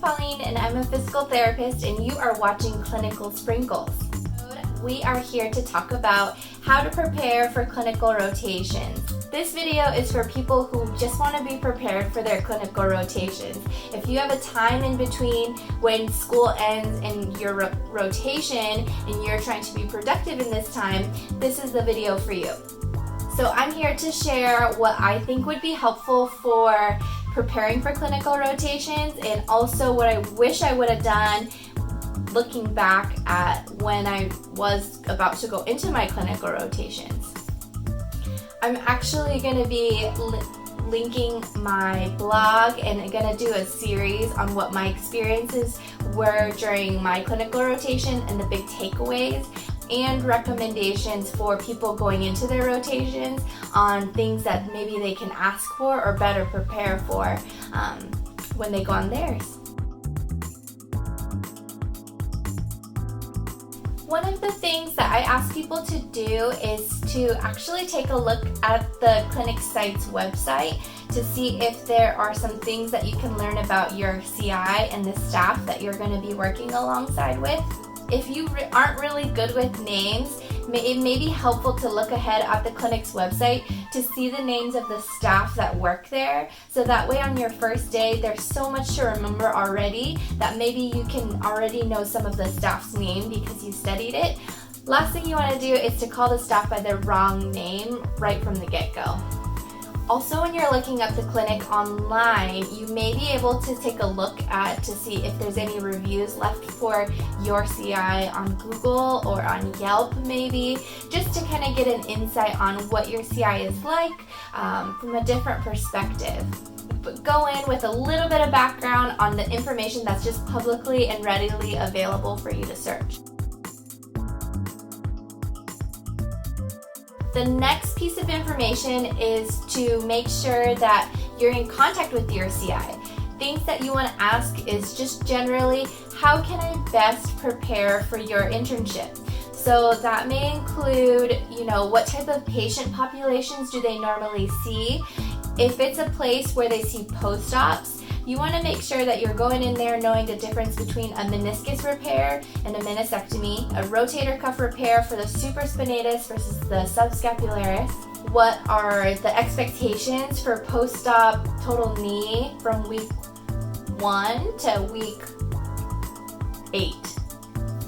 Pauline, and I'm a physical therapist, and you are watching Clinical Sprinkles. We are here to talk about how to prepare for clinical rotations. This video is for people who just want to be prepared for their clinical rotations. If you have a time in between when school ends and your rotation and you're trying to be productive in this time, this is the video for you. So I'm here to share what I think would be helpful for preparing for clinical rotations, and also what I wish I would have done looking back at when I was about to go into my clinical rotations. I'm actually going to be linking my blog, and I'm going to do a series on what my experiences were during my clinical rotation and the big takeaways and recommendations for people going into their rotations on things that maybe they can ask for or better prepare for when they go on theirs. One of the things that I ask people to do is to actually take a look at the clinic site's website to see if there are some things that you can learn about your CI and the staff that you're going to be working alongside with. If you aren't really good with names, it may be helpful to look ahead at the clinic's website to see the names of the staff that work there, so that way on your first day there's so much to remember already that maybe you can already know some of the staff's name because you studied it. Last thing you want to do is to call the staff by their wrong name right from the get-go. Also, when you're looking up the clinic online, you may be able to take a look at to see if there's any reviews left for your CI on Google or on Yelp maybe, just to kind of get an insight on what your CI is like from a different perspective. But go in with a little bit of background on the information that's just publicly and readily available for you to search. The next piece of information is to make sure that you're in contact with your CI. Things that you want to ask is just generally, how can I best prepare for your internship? So that may include, what type of patient populations do they normally see? If it's a place where they see post-ops, you want to make sure that you're going in there knowing the difference between a meniscus repair and a meniscectomy, a rotator cuff repair for the supraspinatus versus the subscapularis. What are the expectations for post-op total knee from week 1 to week 8?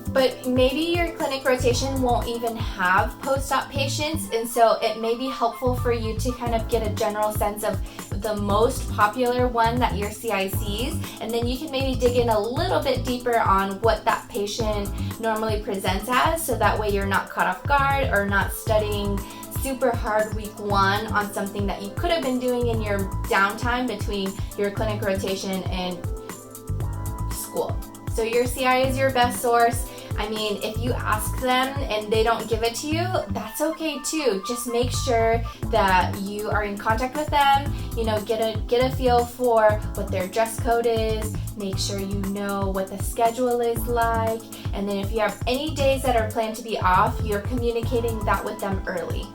But maybe your clinic rotation won't even have post-op patients, and so it may be helpful for you to kind of get a general sense of the most popular one that your CI sees, and then you can maybe dig in a little bit deeper on what that patient normally presents as, so that way you're not caught off guard or not studying super hard week 1 on something that you could have been doing in your downtime between your clinic rotation and school. So your CI is your best source. I mean, if you ask them and they don't give it to you, that's okay too. Just make sure that you are in contact with them, get a feel for what their dress code is, make sure you know what the schedule is like, and then if you have any days that are planned to be off, you're communicating that with them early.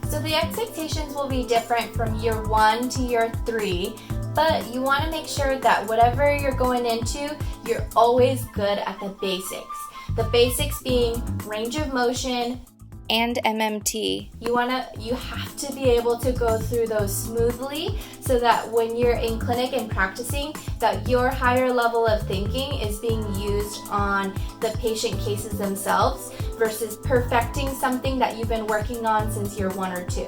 So the expectations will be different from year 1 to year 3, but you want to make sure that whatever you're going into, you're always good at the basics. The basics being range of motion and MMT. You have to be able to go through those smoothly so that when you're in clinic and practicing, that your higher level of thinking is being used on the patient cases themselves versus perfecting something that you've been working on since year 1 or 2.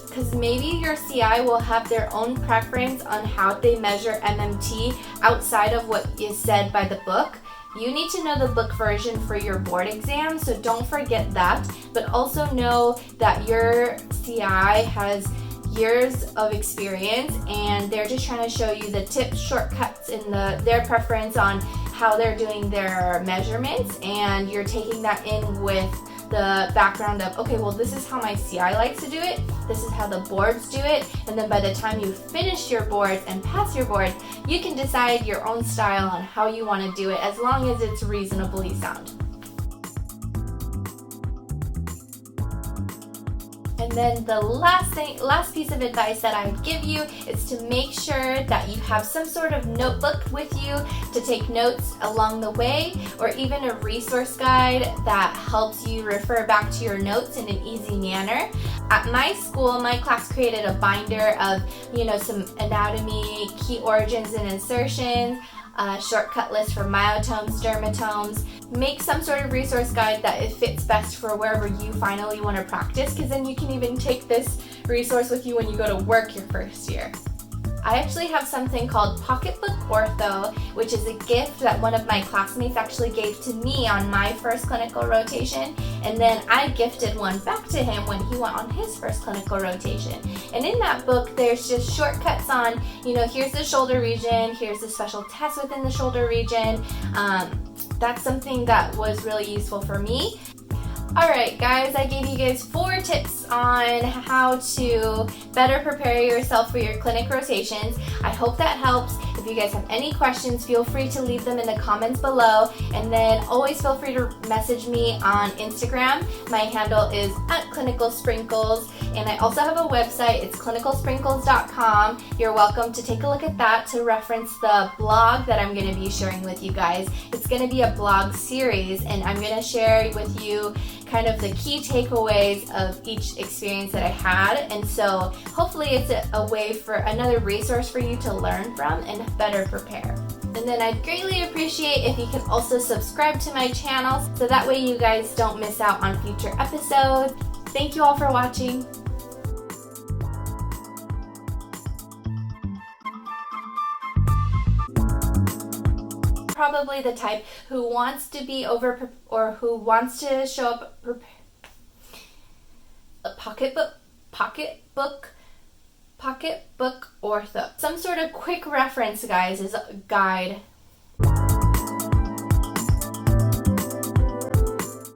Because maybe your CI will have their own preference on how they measure MMT outside of what is said by the book. You need to know the book version for your board exam, so don't forget that. But also know that your CI has years of experience, and they're just trying to show you the tips, shortcuts in their preference on how they're doing their measurements, and you're taking that in with the background of, okay, well, this is how my CI likes to do it, this is how the boards do it, and then by the time you finish your boards and pass your boards, you can decide your own style on how you want to do it, as long as it's reasonably sound. And then the last piece of advice that I would give you is to make sure that you have some sort of notebook with you to take notes along the way, or even a resource guide that helps you refer back to your notes in an easy manner. At my school, my class created a binder of, some anatomy, key origins and insertions, a shortcut list for myotomes, dermatomes. Make some sort of resource guide that it fits best for wherever you finally want to practice, because then you can even take this resource with you when you go to work your first year. I actually have something called Pocketbook Ortho, which is a gift that one of my classmates actually gave to me on my first clinical rotation, and then I gifted one back to him when he went on his first clinical rotation. And in that book, there's just shortcuts on, here's the shoulder region, here's the special test within the shoulder region. That's something that was really useful for me. Alright guys, I gave you guys 4 tips on how to better prepare yourself for your clinic rotations. I hope that helps. If you guys have any questions, feel free to leave them in the comments below, and then always feel free to message me on Instagram. My handle is @clinicalsprinkles, and I also have a website. It's clinicalsprinkles.com. You're welcome to take a look at that to reference the blog that I'm going to be sharing with you guys. It's going to be a blog series, and I'm going to share with you kind of the key takeaways of each experience that I had, and so hopefully it's a way for another resource for you to learn from and better prepare. And then I'd greatly appreciate if you could also subscribe to my channel so that way you guys don't miss out on future episodes. Thank you all for watching. Probably the type who wants to be or who wants to show up prepared. A pocketbook ortho. Some sort of quick reference, guys, is a guide